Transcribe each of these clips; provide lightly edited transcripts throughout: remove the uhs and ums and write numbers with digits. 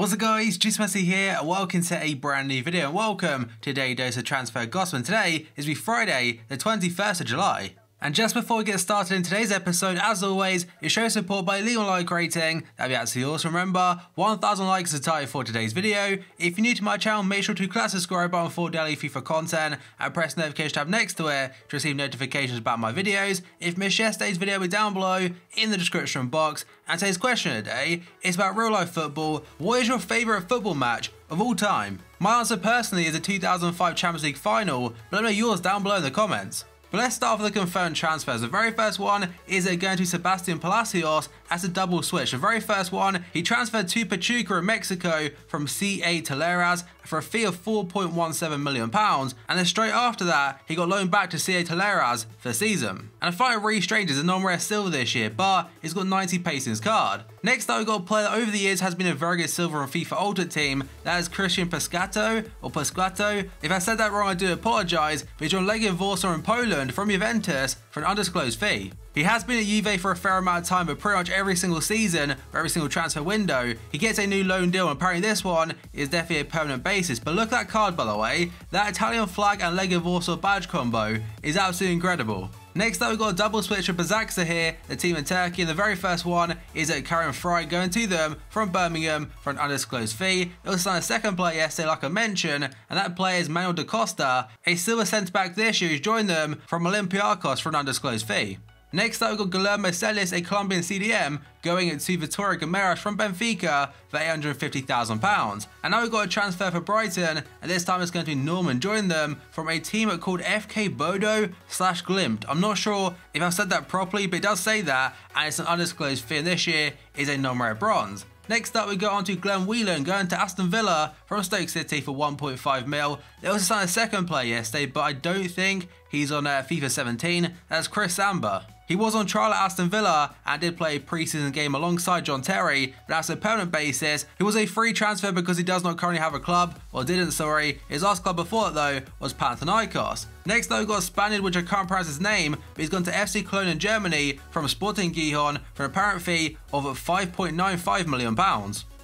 What's up guys, Jim Yosef here, and welcome to a brand new video, and welcome to Daily Dose of Transfer Gossip. And today is Friday, the 21st of July. And just before we get started in today's episode, as always, you show support by leaving a like rating. That'd be absolutely awesome. Remember, 1,000 likes is the target for today's video. If you're new to my channel, make sure to click that subscribe button for daily FIFA content and press the notification tab next to it to receive notifications about my videos. If you missed yesterday's video, it'll be down below in the description box. And today's question of the day is about real life football. What is your favourite football match of all time? My answer personally is the 2005 Champions League final, but let me know yours down below in the comments. But let's start with the confirmed transfers. The very first one is going to Sebastian Palacios as a double switch. The very first one, he transferred to Pachuca in Mexico from CA Teleras for a fee of £4.17 million, and then straight after that, he got loaned back to CA Teleras for the season. And the final really strange is a non-rare silver this year, but he's got 90 pace in his card. Next up, we've got a player that over the years has been a very good silver on FIFA Ultimate Team. That is Christian Pescato, or Pescato. If I said that wrong, I do apologise, but he's joined Legia Warsaw in Poland from Juventus for an undisclosed fee. He has been at Juve for a fair amount of time, but pretty much every single season, for every single transfer window, he gets a new loan deal, and apparently this one is definitely a permanent basis. But look at that card, by the way. That Italian flag and Legia Warsaw badge combo is absolutely incredible. Next up, we've got a double switch with Basaksehir here, the team in Turkey, and the very first one is at Karen Fry going to them from Birmingham for an undisclosed fee. It was signed a second player yesterday, like I mentioned, and that player is Manuel da Costa, a silver centre-back this year who's joined them from Olympiacos for an undisclosed fee. Next up, we've got Guillermo Celis, a Colombian CDM, going into Vitória Guimarães from Benfica for £850,000. And now we've got a transfer for Brighton, and this time it's going to be Norman joining them from a team called FK Bodo/Glimt. I'm not sure if I've said that properly, but it does say that, and it's an undisclosed fee, and this year is a non-rare bronze. Next up, we go on to Glenn Whelan going to Aston Villa from Stoke City for £1.5 million. They also signed a second player yesterday, but I don't think he's on FIFA 17. That's Chris Samba. He was on trial at Aston Villa and did play a pre-season game alongside John Terry, but that's a permanent basis. He was a free transfer because he does not currently have a club, or didn't, sorry. His last club before it though was Panathinaikos. Next though, we've got a Spaniard, which I can't pronounce his name, but he's gone to FC Cologne in Germany from Sporting Gijon for an apparent fee of £5.95 million.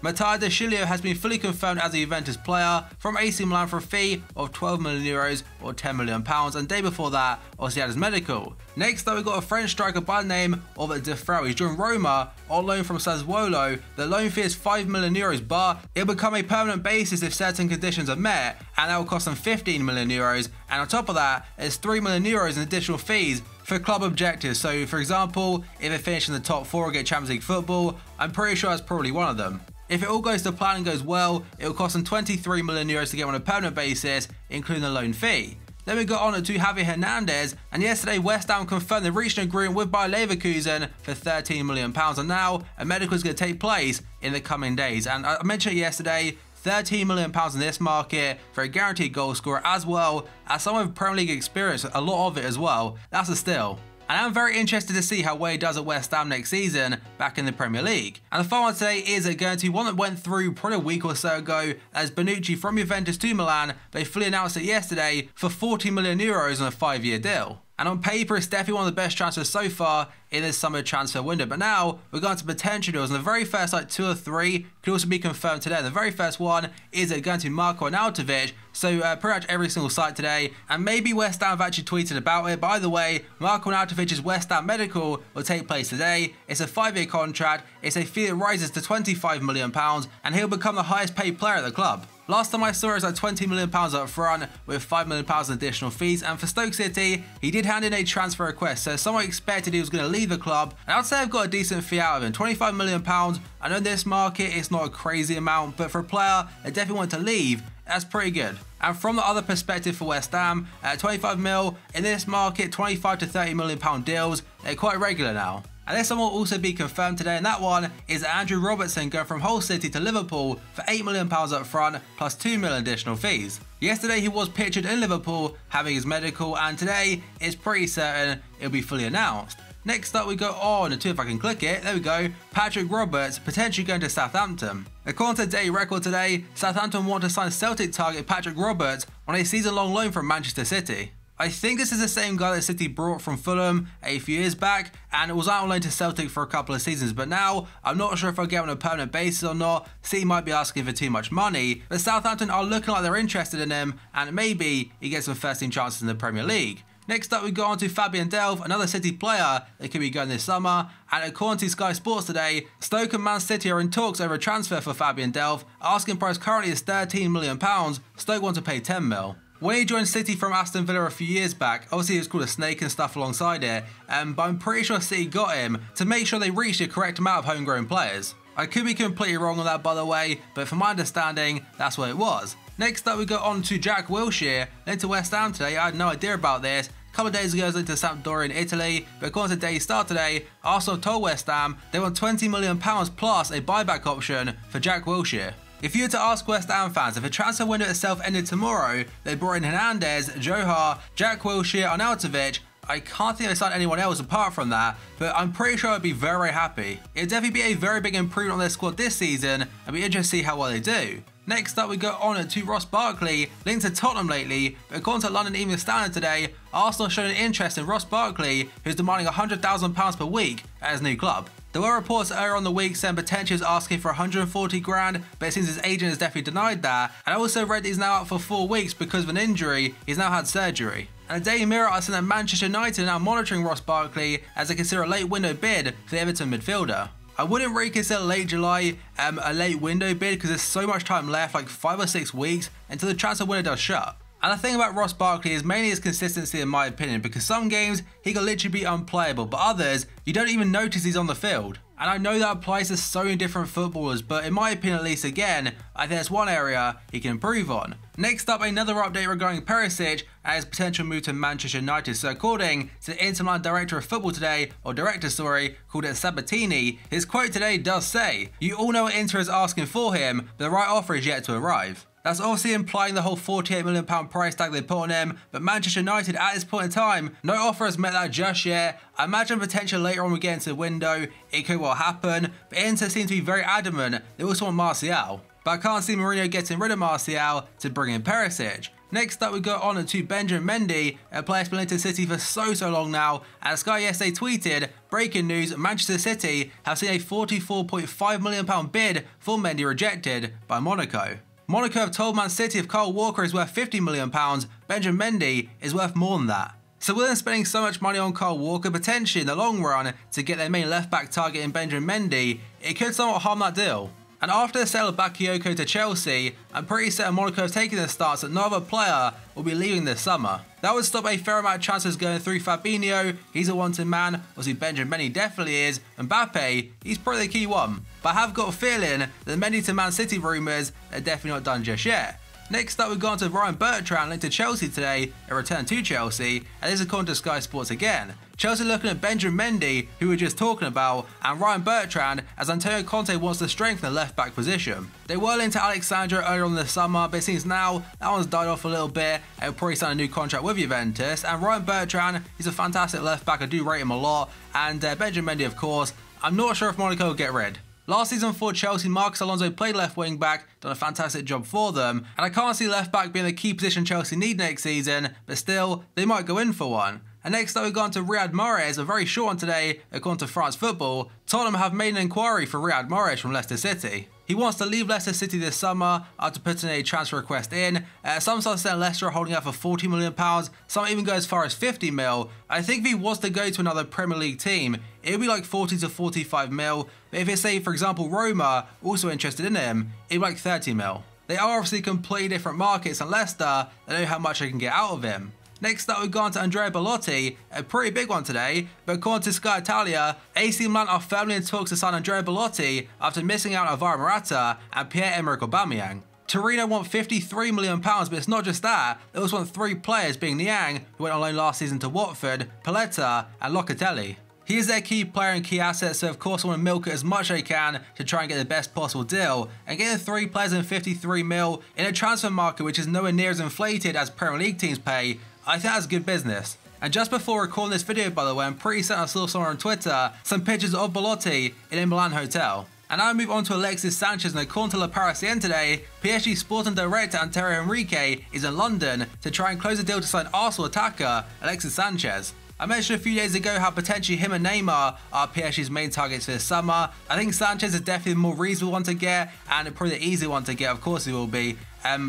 Matteo De Sciglio has been fully confirmed as a Juventus player from AC Milan for a fee of €12 million or £10 million, and day before that, obviously had his medical. Next though, we've got a French striker by the name of De Frel. He's joined Roma on loan from Sassuolo. The loan fee is €5 million, but it'll become a permanent basis if certain conditions are met, and that will cost them €15 million, and on top of that, there's €3 million in additional fees for club objectives. So for example, if they finish in the top 4 or get Champions League football, I'm pretty sure that's probably one of them. If it all goes to plan and goes well, it will cost them €23 million to get on a permanent basis, including the loan fee. Then we got on to Javier Hernandez, and yesterday West Ham confirmed they reached an agreement with Bayer Leverkusen for £13 million, and now a medical is going to take place in the coming days. And I mentioned it yesterday, £13 million in this market for a guaranteed goal scorer, as well as someone with Premier League experience, a lot of it as well. That's a steal. And I'm very interested to see how Wade does at West Ham next season back in the Premier League. And the final one today is going to be one that went through probably a week or so ago, as Bonucci from Juventus to Milan. They fully announced it yesterday for €40 million on a 5-year deal. And on paper, it's definitely one of the best transfers so far in this summer transfer window. But now we're going to potential deals, and the very first 2 or 3 could also be confirmed today. And the very first one is going to be Marko Arnautovic. So pretty much every single site today, and maybe West Ham have actually tweeted about it. By the way, Marko Arnautovic's West Ham medical will take place today. It's a 5-year contract. It's a fee that rises to £25 million, and he'll become the highest paid player at the club. Last time I saw it was like £20 million up front with £5 million in additional fees, and for Stoke City, he did hand in a transfer request, so someone expected he was going to leave the club, and I'd say I've got a decent fee out of him. £25 million, I know in this market it's not a crazy amount, but for a player that definitely wanted to leave, that's pretty good. And from the other perspective for West Ham, 25 mil in this market, 25 to £30 million deals, they're quite regular now. And this one will also be confirmed today, and that one is Andrew Robertson going from Hull City to Liverpool for £8 million up front plus £2 million additional fees. Yesterday he was pictured in Liverpool having his medical, and today it's pretty certain it'll be fully announced. Next up we go on to, if I can click it, there we go, Patrick Roberts potentially going to Southampton. According to Daily Record today, Southampton want to sign Celtic target Patrick Roberts on a season-long loan from Manchester City. I think this is the same guy that City brought from Fulham a few years back and was out on loan to Celtic for a couple of seasons, but now I'm not sure if I'll get him on a permanent basis or not. City might be asking for too much money, but Southampton are looking like they're interested in him and maybe he gets some first team chances in the Premier League. Next up we go on to Fabian Delph, another City player that could be going this summer, and according to Sky Sports today, Stoke and Man City are in talks over a transfer for Fabian Delph. Asking price currently is £13 million, Stoke want to pay 10 mil. When he joined City from Aston Villa a few years back, obviously he was called a snake and stuff alongside it, but I'm pretty sure City got him to make sure they reached the correct amount of homegrown players. I could be completely wrong on that by the way, but from my understanding, that's what it was. Next up we go on to Jack Wilshere, linked to West Ham today. I had no idea about this. A couple of days ago I was linked to Sampdoria in Italy, but according to Daily Star today, Arsenal told West Ham they want £20 million plus a buyback option for Jack Wilshere. If you were to ask West Ham fans if the transfer window itself ended tomorrow, they brought in Hernandez, Johar, Jack Wilshere, Arnautovic, I can't think they signed anyone else apart from that, but I'm pretty sure I'd be very, very happy. It'd definitely be a very big improvement on their squad this season, and be interested to see how well they do. Next up we go on to Ross Barkley, linked to Tottenham lately, but according to London Evening Standard today, Arsenal showed an interest in Ross Barkley, who's demanding £100,000 per week at his new club. There were reports earlier on the week saying potentially was asking for 140 grand, but it seems his agent has definitely denied that. And I also read that he's now out for 4 weeks because of an injury. He's now had surgery. And the Daily Mirror are saying that Manchester United are now monitoring Ross Barkley as they consider a late window bid for the Everton midfielder. I wouldn't really consider late July a late window bid because there's so much time left, like 5 or 6 weeks, until the transfer window does shut. And the thing about Ross Barkley is mainly his consistency in my opinion, because some games he can literally be unplayable, but others you don't even notice he's on the field. And I know that applies to so many different footballers, but in my opinion at least again, I think that's one area he can improve on. Next up, another update regarding Perisic and his potential move to Manchester United. So according to the Inter Milan director of football today, or director sorry, called Sabatini, his quote today does say, "You all know what Inter is asking for him, but the right offer is yet to arrive." That's obviously implying the whole £48 million price tag they put on him, but Manchester United at this point in time, no offer has met that just yet. I imagine potentially later on we get into the window, it could well happen, but Inter seems to be very adamant they also want Martial. But I can't see Mourinho getting rid of Martial to bring in Perisic. Next up we go on to Benjamin Mendy, a player who's been linked to City for so long now, and Sky yesterday tweeted, breaking news, Manchester City have seen a £44.5 million bid for Mendy rejected by Monaco. Monaco have told Man City if Kyle Walker is worth £50 million, Benjamin Mendy is worth more than that. So with them spending so much money on Kyle Walker, potentially in the long run, to get their main left-back target in Benjamin Mendy, it could somewhat harm that deal. And after the sale of Bakayoko to Chelsea, I'm pretty certain Monaco have taken the stance that no other player will be leaving this summer. That would stop a fair amount of transfers going through. Fabinho, he's a wanted man, obviously Benjamin Mendy definitely is, and Mbappe, he's probably the key one. But I have got a feeling that the Mendy to Man City rumours are definitely not done just yet. Next up we've gone to Ryan Bertrand linked to Chelsea today, a return to Chelsea, and this is according to Sky Sports again. Chelsea looking at Benjamin Mendy, who we were just talking about, and Ryan Bertrand as Antonio Conte wants to strengthen the left back position. They were linked to Alexandro earlier on in the summer, but it seems now that one's died off a little bit and will probably sign a new contract with Juventus. And Ryan Bertrand, he's a fantastic left back, I do rate him a lot, and Benjamin Mendy of course, I'm not sure if Monaco will get rid. Last season for Chelsea, Marcos Alonso played left wing back, done a fantastic job for them, and I can't see left back being the key position Chelsea need next season, but still, they might go in for one. And next up we've gone to Riyad Mahrez, a very short one today, according to France Football. Tottenham have made an inquiry for Riyad Mahrez from Leicester City. He wants to leave Leicester City this summer after putting a transfer request in. Some sources say Leicester are holding out for £40 million, some even go as far as 50 mil. I think if he was to go to another Premier League team, it would be like 40 to 45 mil, but if it's say for example Roma, also interested in him, it would be like 30 mil. They are obviously completely different markets, and Leicester, they know how much they can get out of him. Next up we've gone to Andrea Bellotti, a pretty big one today, but according to Sky Italia, AC Milan are firmly in talks to sign Andrea Bellotti after missing out on Alvaro Morata and Pierre-Emerick Aubameyang. Torino want £53 million, but it's not just that, they also want 3 players, being Niang, who went on loan last season to Watford, Paletta and Locatelli. He is their key player and key asset, so of course I want to milk it as much as they can to try and get the best possible deal. And getting 3 players in 53 mil in a transfer market which is nowhere near as inflated as Premier League teams pay, I think that's good business. And just before recording this video by the way, I'm pretty certain I saw somewhere on Twitter some pictures of Bellotti in a Milan hotel. And now we move on to Alexis Sanchez, and according to Le Parisien today, PSG sporting director Antero Henrique is in London to try and close a deal to sign Arsenal attacker Alexis Sanchez. I mentioned a few days ago how potentially him and Neymar are PSG's main targets for this summer. I think Sanchez is definitely the more reasonable one to get, and probably the easier one to get, of course he will be.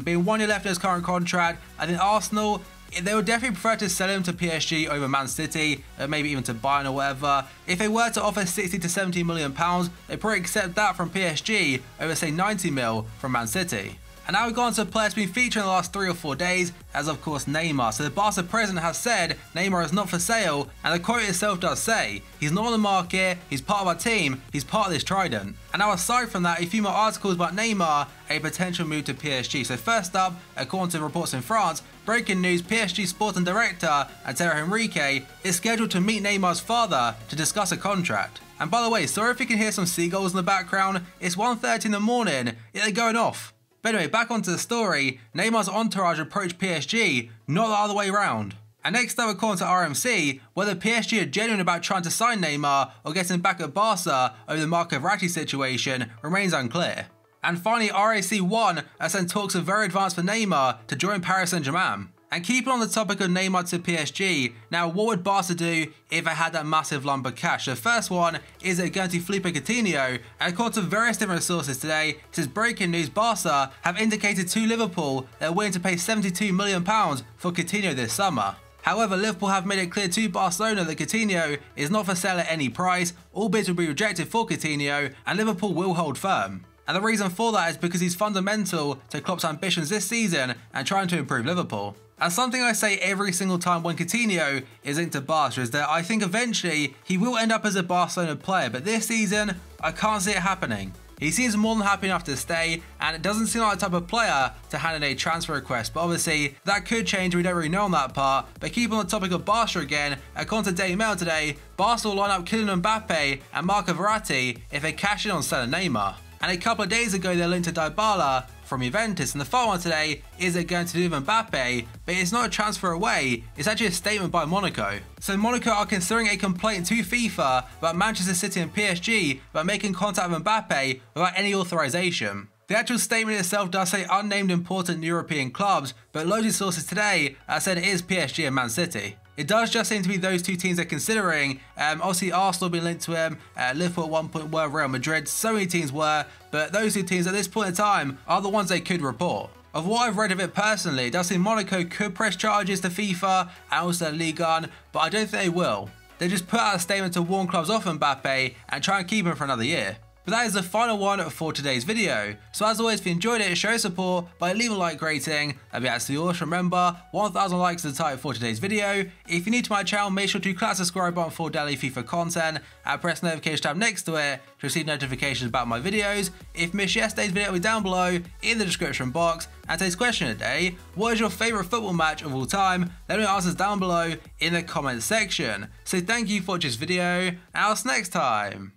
Being 1 year left in his current contract, I think Arsenal, they would definitely prefer to sell him to PSG over Man City, maybe even to Bayern or whatever. If they were to offer 60 to 70 million pounds, they'd probably accept that from PSG over say 90 mil from Man City. And now we've gone to a player that's been featured in the last 3 or 4 days, as of course Neymar. So the Barca president has said Neymar is not for sale, and the quote itself does say, he's not on the market, he's part of our team, he's part of this trident. And now aside from that, a few more articles about Neymar, a potential move to PSG. So first up, according to reports in France, breaking news, PSG sporting director Antero Henrique is scheduled to meet Neymar's father to discuss a contract. And by the way, sorry if you can hear some seagulls in the background, it's 1:30 in the morning, yet they're going off. But anyway, back onto the story, Neymar's entourage approached PSG, not the other way around. And next up, according to RMC, whether PSG are genuine about trying to sign Neymar or getting back at Barca over the Marco Verratti situation remains unclear. And finally, RAC1 has sent talks of very advanced for Neymar to join Paris Saint-Germain. And keeping on the topic of Neymar to PSG, now what would Barca do if they had that massive lump of cash? The first one is going to Philippe Coutinho, and according to various different sources today, it says breaking news, Barca have indicated to Liverpool they're willing to pay £72 million for Coutinho this summer. However, Liverpool have made it clear to Barcelona that Coutinho is not for sale at any price, all bids will be rejected for Coutinho, and Liverpool will hold firm. And the reason for that is because he's fundamental to Klopp's ambitions this season and trying to improve Liverpool. And something I say every single time when Coutinho is linked to Barca is that I think eventually he will end up as a Barcelona player, but this season I can't see it happening. He seems more than happy enough to stay, and it doesn't seem like the type of player to hand in a transfer request, but obviously that could change, we don't really know on that part. But keep on the topic of Barca again, according to Daily Mail today, Barca will line up Kylian Mbappe and Marco Verratti if they cash in on selling Neymar. And a couple of days ago they're linked to Dybala from Juventus, and the final one today is it going to do with Mbappe, but it's not a transfer away, it's actually a statement by Monaco. So Monaco are considering a complaint to FIFA about Manchester City and PSG about making contact with Mbappe without any authorization. The actual statement itself does say unnamed important European clubs, but loads of sources today said it is PSG and Man City. It does just seem to be those two teams they're considering. Obviously Arsenal being linked to him, Liverpool at one point were, Real Madrid, so many teams were, but those two teams at this point in time are the ones they could report. Of what I've read of it personally, it does seem Monaco could press charges to FIFA and also Ligue 1, but I don't think they will. They just put out a statement to warn clubs off Mbappe and try and keep him for another year. But that is the final one for today's video. So as always, if you enjoyed it, show support by leaving a like rating. That'd be absolutely awesome. Remember, 1,000 likes is the target for today's video. If you're new to my channel, make sure to click that subscribe button for daily FIFA content and press the notification tab next to it to receive notifications about my videos. If you missed yesterday's video, it'll be down below in the description box. And today's question of the day, what is your favourite football match of all time? Let me know your answers down below in the comments section. So thank you for watching this video, and I'll see you next time.